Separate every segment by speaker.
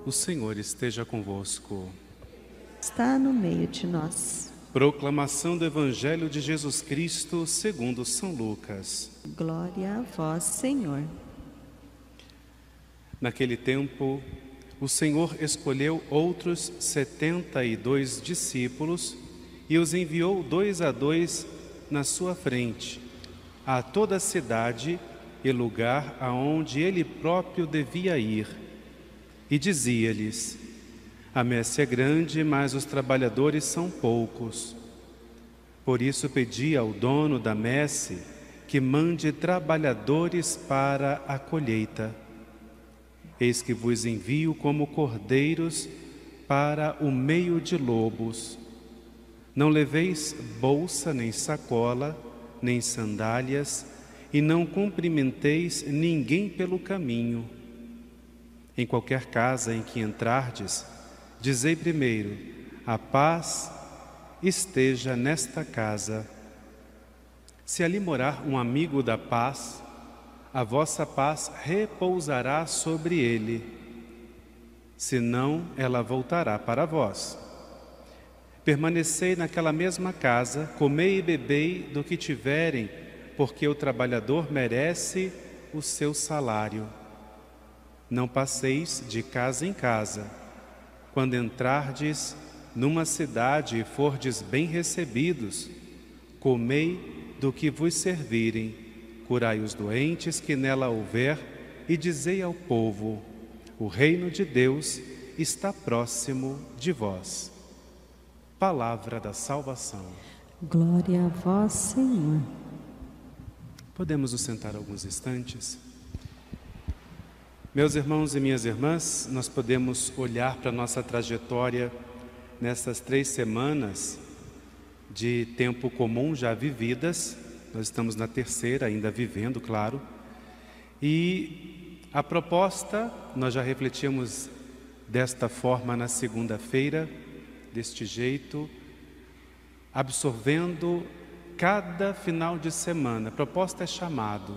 Speaker 1: O Senhor esteja convosco.
Speaker 2: Está no meio de nós.
Speaker 1: Proclamação do Evangelho de Jesus Cristo segundo São Lucas.
Speaker 2: Glória a vós, Senhor.
Speaker 1: Naquele tempo, o Senhor escolheu outros 72 discípulos e os enviou 2 a 2 na sua frente, a toda a cidade e lugar aonde ele próprio devia ir. E dizia-lhes: a messe é grande, mas os trabalhadores são poucos. Por isso pedi ao dono da messe que mande trabalhadores para a colheita. Eis que vos envio como cordeiros para o meio de lobos. Não leveis bolsa, nem sacola, nem sandálias, e não cumprimenteis ninguém pelo caminho. Em qualquer casa em que entrardes, dizei primeiro: a paz esteja nesta casa. Se ali morar um amigo da paz, a vossa paz repousará sobre ele. Senão, ela voltará para vós. Permanecei naquela mesma casa, comei e bebei do que tiverem, porque o trabalhador merece o seu salário. Não passeis de casa em casa. Quando entrardes numa cidade e fordes bem recebidos, comei do que vos servirem, curai os doentes que nela houver, e dizei ao povo: o reino de Deus está próximo de vós. Palavra da salvação.
Speaker 2: Glória a vós, Senhor.
Speaker 1: Podemos nos sentar alguns instantes? Meus irmãos e minhas irmãs, nós podemos olhar para a nossa trajetória nessas 3 semanas de tempo comum já vividas. Nós estamos na 3ª, ainda vivendo, claro. E a proposta, nós já refletimos desta forma na segunda-feira, deste jeito, absorvendo cada final de semana. A proposta é chamado.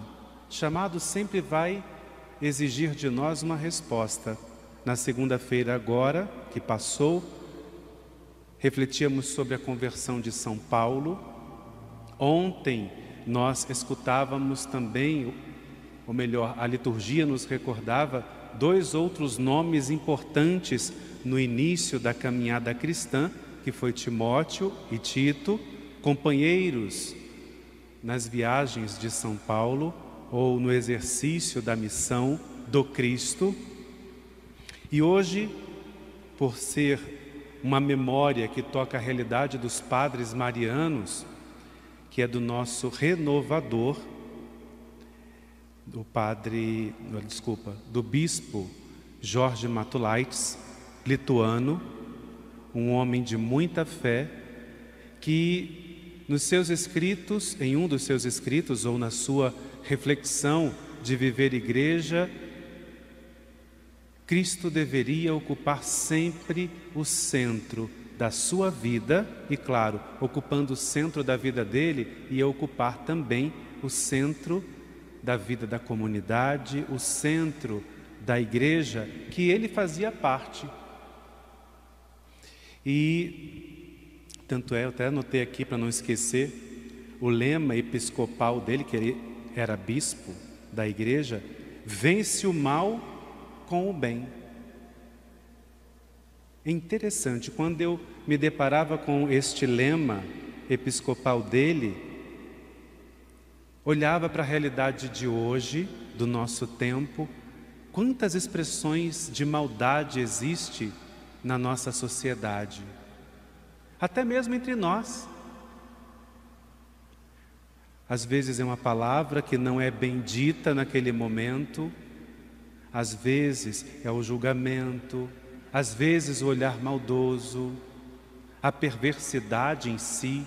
Speaker 1: Chamado sempre vai exigir de nós uma resposta. Na segunda-feira agora, que passou, refletíamos sobre a conversão de São Paulo. Ontem nós escutávamos também, ou melhor, a liturgia nos recordava 2 outros nomes importantes no início da caminhada cristã, que foi Timóteo e Tito, companheiros nas viagens de São Paulo, ou no exercício da missão do Cristo. E hoje, por ser uma memória que toca a realidade dos padres marianos, que é do nosso renovador, do bispo Jorge Matulaitis, lituano, um homem de muita fé, que nos seus escritos, em um dos seus escritos, ou na sua reflexão de viver igreja, Cristo deveria ocupar sempre o centro da sua vida e, claro, ocupando o centro da vida dele, ia ocupar também o centro da vida da comunidade, o centro da igreja que ele fazia parte. E tanto é, eu até anotei aqui para não esquecer, o lema episcopal dele, que ele era bispo da igreja: vence o mal com o bem. É interessante, quando eu me deparava com este lema episcopal dele, olhava para a realidade de hoje, do nosso tempo, quantas expressões de maldade existe na nossa sociedade, até mesmo entre nós. Às vezes é uma palavra que não é bendita naquele momento, às vezes é o julgamento, às vezes o olhar maldoso, a perversidade em si.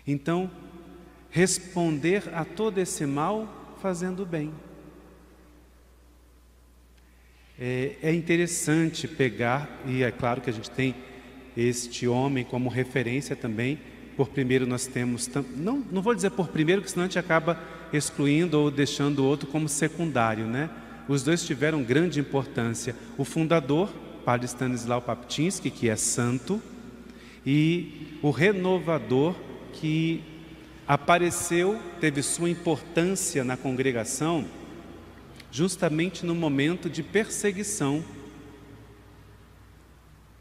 Speaker 1: Então, responder a todo esse mal fazendo bem. É interessante pegar, e é claro que a gente tem este homem como referência também. Por primeiro nós temos, não vou dizer por primeiro, porque senão a gente acaba excluindo ou deixando o outro como secundário, né? os dois tiveram grande importância. O fundador, Padre Stanislau Papczynski, que é santo, e o renovador, que apareceu, teve sua importância na congregação, justamente no momento de perseguição.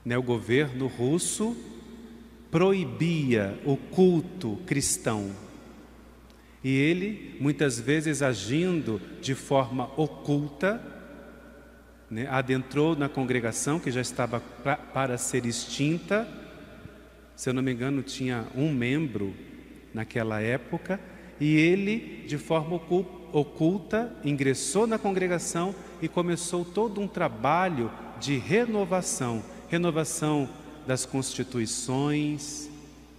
Speaker 1: O governo russo proibia o culto cristão. E ele, muitas vezes agindo de forma oculta, adentrou na congregação, que já estava para ser extinta. Se eu não me engano, tinha um membro naquela época, e ele, de forma oculta, ingressou na congregação e começou todo um trabalho de renovação das constituições,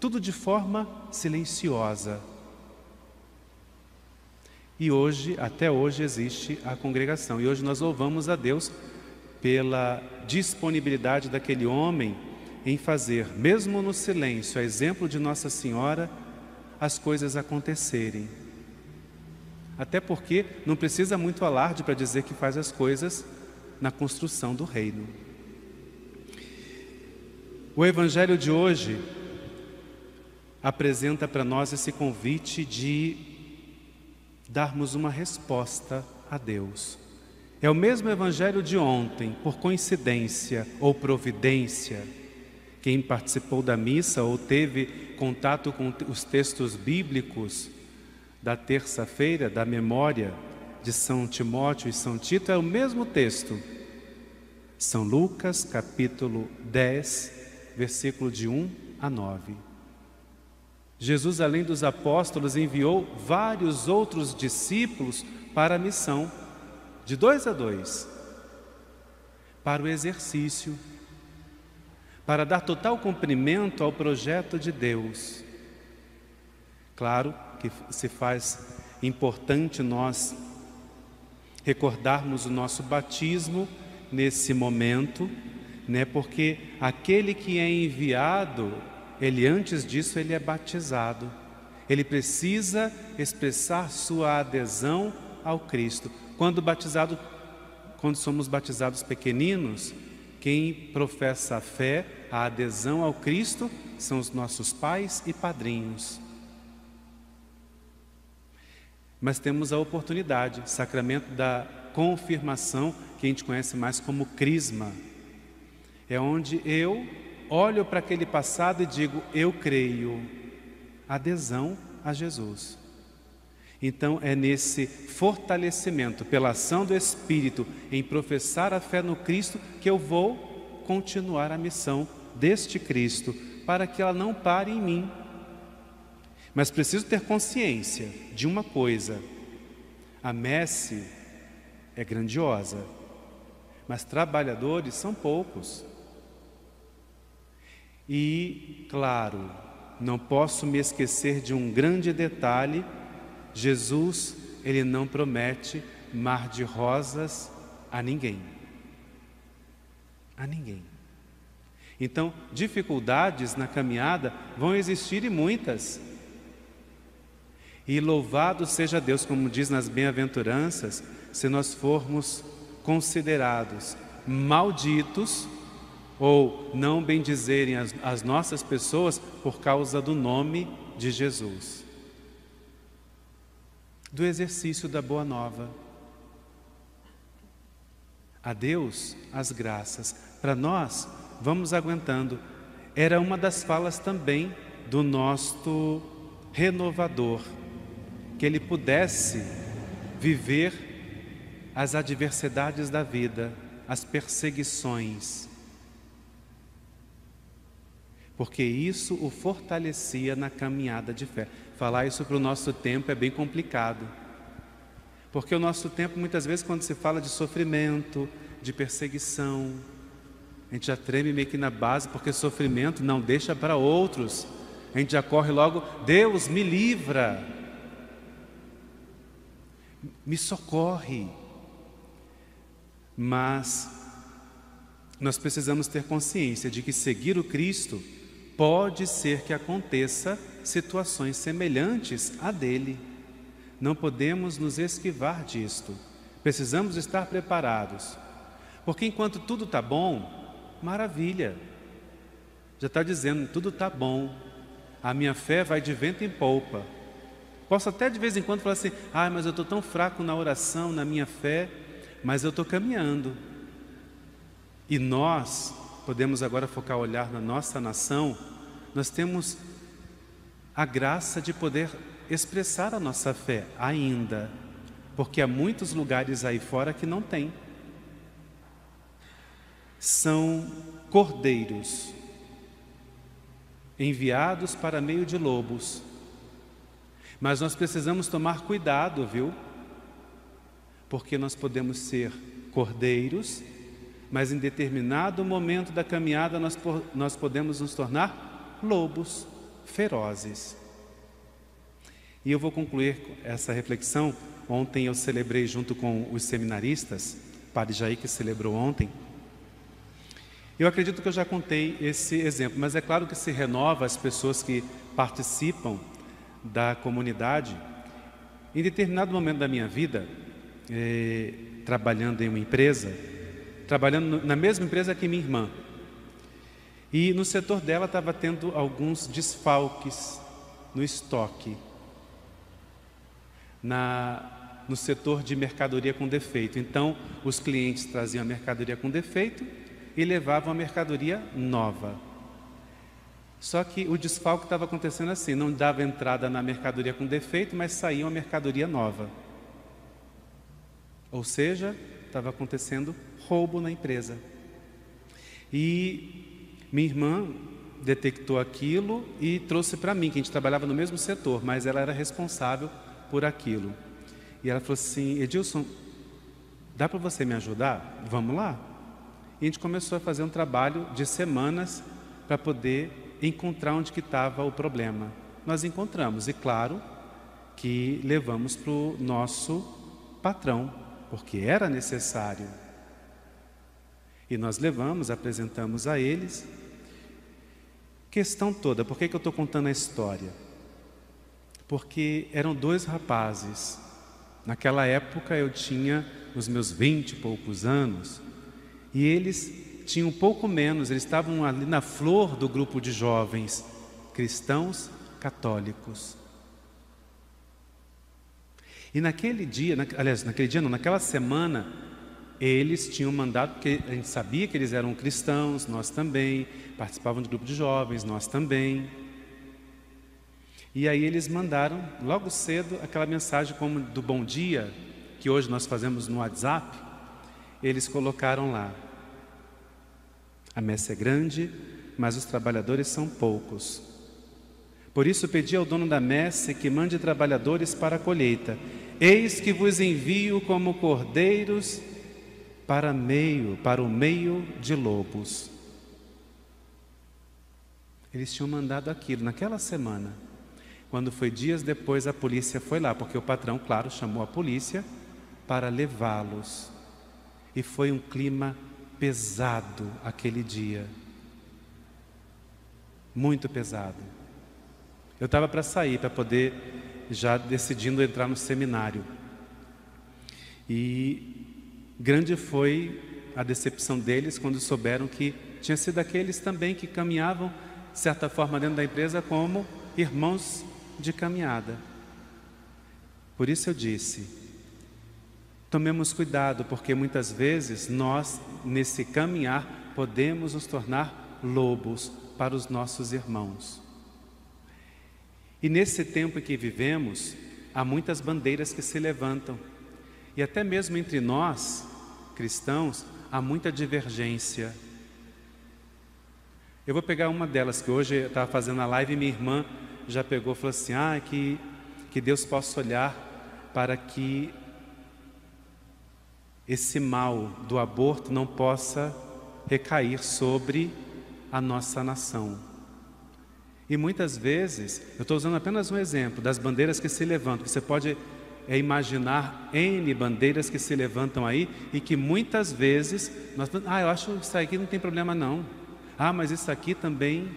Speaker 1: tudo de forma silenciosa. E hoje, até hoje, existe a congregação. E hoje nós louvamos a Deus pela disponibilidade daquele homem em fazer, mesmo no silêncio, a exemplo de Nossa Senhora, as coisas acontecerem. Até porque não precisa muito alarde para dizer que faz as coisas na construção do reino. O Evangelho de hoje apresenta para nós esse convite de darmos uma resposta a Deus. É o mesmo Evangelho de ontem, por coincidência ou providência. Quem participou da missa ou teve contato com os textos bíblicos da terça-feira, da memória de São Timóteo e São Tito, é o mesmo texto. São Lucas, capítulo 10, versículo de 1 a 9. Jesus, além dos apóstolos, enviou vários outros discípulos para a missão, de 2 a 2, para o exercício, para dar total cumprimento ao projeto de Deus. Claro que se faz importante nós recordarmos o nosso batismo nesse momento, porque aquele que é enviado, ele antes disso ele é batizado. Ele precisa expressar sua adesão ao Cristo. Quando somos batizados pequeninos, quem professa a fé, a adesão ao Cristo, são os nossos pais e padrinhos. Mas temos a oportunidade, sacramento da confirmação, que a gente conhece mais como crisma. É onde eu olho para aquele passado e digo, eu creio. Adesão a Jesus. Então é nesse fortalecimento, pela ação do Espírito, em professar a fé no Cristo, que eu vou continuar a missão deste Cristo, para que ela não pare em mim. Mas preciso ter consciência de uma coisa: a messe é grandiosa, mas trabalhadores são poucos. E, claro, não posso me esquecer de um grande detalhe: Jesus, ele não promete mar de rosas a ninguém. A ninguém. Então, dificuldades na caminhada vão existir, e muitas. E louvado seja Deus, como diz nas bem-aventuranças, se nós formos considerados malditos ou não bendizerem as nossas pessoas por causa do nome de Jesus. Do exercício da Boa Nova. A Deus as graças. Para nós, vamos aguentando. Era uma das falas também do nosso renovador, que ele pudesse viver as adversidades da vida, as perseguições, porque isso o fortalecia na caminhada de fé. Falar isso para o nosso tempo é bem complicado, porque o nosso tempo, muitas vezes, quando se fala de sofrimento, de perseguição, a gente já treme meio que na base, porque sofrimento não deixa para outros. A gente já corre logo, Deus me livra, me socorre. Mas nós precisamos ter consciência de que seguir o Cristo pode ser que aconteça situações semelhantes à dele. Não podemos nos esquivar disto. Precisamos estar preparados, porque enquanto tudo está bom, maravilha. Já está dizendo, tudo está bom. A minha fé vai de vento em polpa. Posso até de vez em quando falar assim, mas eu estou tão fraco na oração, na minha fé, mas eu estou caminhando. E nós podemos agora focar o olhar na nossa nação. Nós temos a graça de poder expressar a nossa fé ainda, porque há muitos lugares aí fora que não tem. São cordeiros enviados para meio de lobos. Mas nós precisamos tomar cuidado, viu? Porque nós podemos ser cordeiros, mas em determinado momento da caminhada nós podemos nos tornar lobos ferozes. E eu vou concluir essa reflexão. Ontem eu celebrei junto com os seminaristas, Padre Jair que celebrou ontem. Eu acredito que eu já contei esse exemplo, mas é claro que se renova as pessoas que participam da comunidade. Em determinado momento da minha vida, trabalhando em uma empresa, trabalhando na mesma empresa que minha irmã, e no setor dela estava tendo alguns desfalques no estoque, no setor de mercadoria com defeito. Então os clientes traziam a mercadoria com defeito e levavam a mercadoria nova. Só que o desfalque estava acontecendo assim, não dava entrada na mercadoria com defeito, mas saía uma mercadoria nova. Ou seja, estava acontecendo roubo na empresa. E minha irmã detectou aquilo e trouxe para mim, que a gente trabalhava no mesmo setor, mas ela era responsável por aquilo. E ela falou assim, Edilson, dá para você me ajudar? Vamos lá. E a gente começou a fazer um trabalho de semanas para poder encontrar onde que estava o problema. Nós encontramos, e claro que levamos para o nosso patrão, porque era necessário. E nós levamos, apresentamos a eles. Questão toda, por que eu estou contando a história? Porque eram dois rapazes. Naquela época eu tinha os meus 20 e poucos anos, e eles tinham um pouco menos, eles estavam ali na flor do grupo de jovens cristãos católicos. E naquele dia, naquela semana, eles tinham mandado, porque a gente sabia que eles eram cristãos, nós também, participavam do grupo de jovens, nós também. E aí eles mandaram, logo cedo, aquela mensagem como do bom dia, que hoje nós fazemos no WhatsApp. Eles colocaram lá, a messe é grande, mas os trabalhadores são poucos. Por isso pedi ao dono da messe que mande trabalhadores para a colheita. Eis que vos envio como cordeiros para o meio de lobos. Eles tinham mandado aquilo naquela semana. Quando foi dias depois, a polícia foi lá, porque o patrão, claro, chamou a polícia para levá-los. E foi um clima pesado aquele dia. Muito pesado. Eu estava para sair, para poder, já decidindo entrar no seminário. E grande foi a decepção deles quando souberam que tinha sido aqueles também que caminhavam, de certa forma, dentro da empresa como irmãos de caminhada. Por isso eu disse, tomemos cuidado, porque muitas vezes nós, nesse caminhar, podemos nos tornar lobos para os nossos irmãos. E nesse tempo em que vivemos, há muitas bandeiras que se levantam. E até mesmo entre nós, cristãos, há muita divergência. Eu vou pegar uma delas, que hoje eu estava fazendo a live e minha irmã já pegou e falou assim, que Deus possa olhar para que esse mal do aborto não possa recair sobre a nossa nação. E muitas vezes, eu estou usando apenas um exemplo das bandeiras que se levantam. Você pode imaginar N bandeiras que se levantam aí e que muitas vezes nós, eu acho que isso aqui não tem problema não. Mas isso aqui também,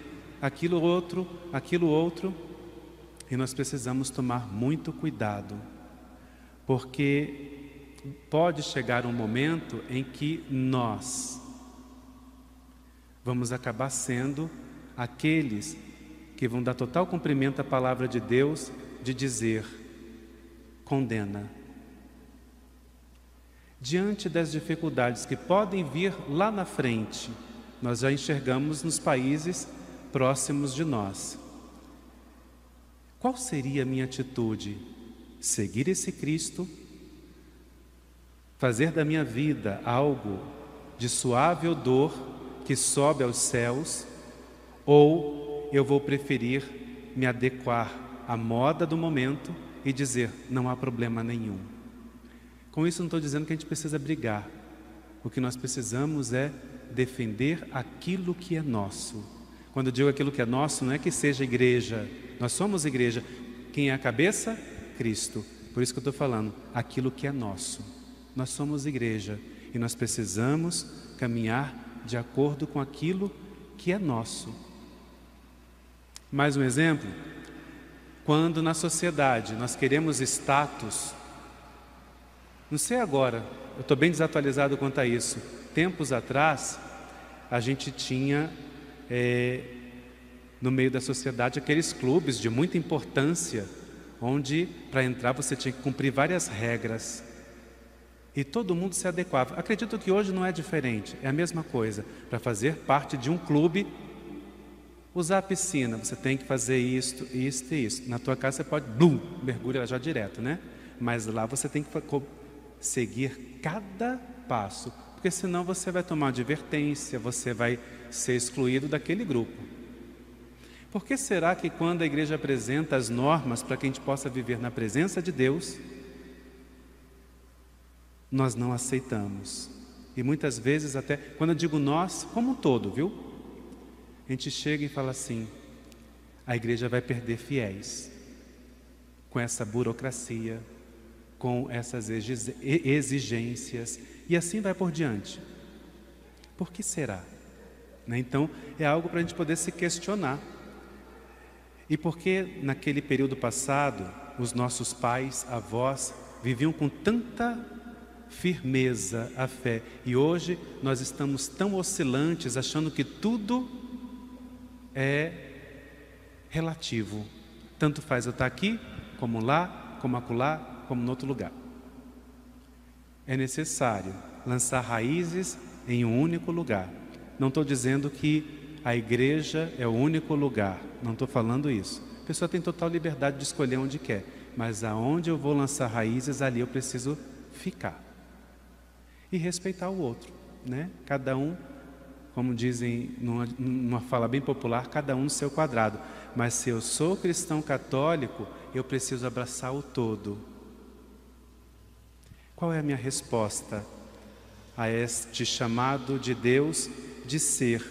Speaker 1: aquilo outro. E nós precisamos tomar muito cuidado, porque pode chegar um momento em que nós vamos acabar sendo aqueles que vão dar total cumprimento à palavra de Deus, de dizer: condena. Diante das dificuldades que podem vir lá na frente, nós já enxergamos nos países próximos de nós. Qual seria a minha atitude? Seguir esse Cristo? Fazer da minha vida algo de suave odor que sobe aos céus? Ou eu vou preferir me adequar à moda do momento e dizer: não há problema nenhum? Com isso não estou dizendo que a gente precisa brigar. O que nós precisamos é defender aquilo que é nosso. Quando eu digo aquilo que é nosso, não é que seja igreja. Nós somos igreja. Quem é a cabeça? Cristo. Por isso que eu estou falando, aquilo que é nosso. Nós somos igreja e nós precisamos caminhar de acordo com aquilo que é nosso. Mais um exemplo: quando na sociedade nós queremos status, não sei agora, eu estou bem desatualizado quanto a isso. Tempos atrás, a gente tinha no meio da sociedade aqueles clubes de muita importância, onde para entrar você tinha que cumprir várias regras. E todo mundo se adequava. Acredito que hoje não é diferente, é a mesma coisa. Para fazer parte de um clube, usar a piscina, você tem que fazer isto, isto e isso. Na tua casa você pode, mergulha já direto, né? Mas lá você tem que seguir cada passo, porque senão você vai tomar advertência, você vai ser excluído daquele grupo. Por que será que quando a igreja apresenta as normas para que a gente possa viver na presença de Deus, nós não aceitamos? E muitas vezes até, quando eu digo nós, como um todo, viu? A gente chega e fala assim: a igreja vai perder fiéis com essa burocracia, com essas exigências, e assim vai por diante. Por que será? Então, é algo para a gente poder se questionar. E por que naquele período passado, os nossos pais, avós, viviam com tanta firmeza a fé, e hoje nós estamos tão oscilantes, achando que tudo é relativo. Tanto faz eu estar aqui, como lá, como acolá, como em outro lugar. É necessário lançar raízes em um único lugar. Não estou dizendo que a igreja é o único lugar, não estou falando isso. A pessoa tem total liberdade de escolher onde quer, mas aonde eu vou lançar raízes, ali eu preciso ficar. E respeitar o outro, né? Cada um, como dizem numa fala bem popular, cada um no seu quadrado. Mas se eu sou cristão católico, eu preciso abraçar o todo. Qual é a minha resposta a este chamado de Deus de ser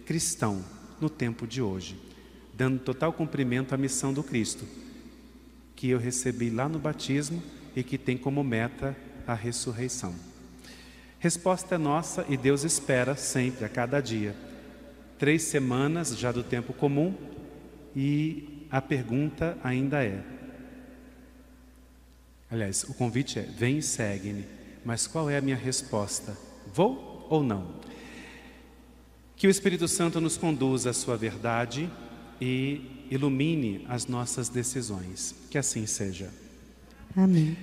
Speaker 1: cristão no tempo de hoje? Dando total cumprimento à missão do Cristo, que eu recebi lá no batismo e que tem como meta a ressurreição. Resposta é nossa e Deus espera sempre, a cada dia. 3 semanas já do tempo comum, e a pergunta ainda é, aliás, o convite é: vem e segue-me. Mas qual é a minha resposta? Vou ou não? Que o Espírito Santo nos conduza à sua verdade e ilumine as nossas decisões. Que assim seja.
Speaker 2: Amém.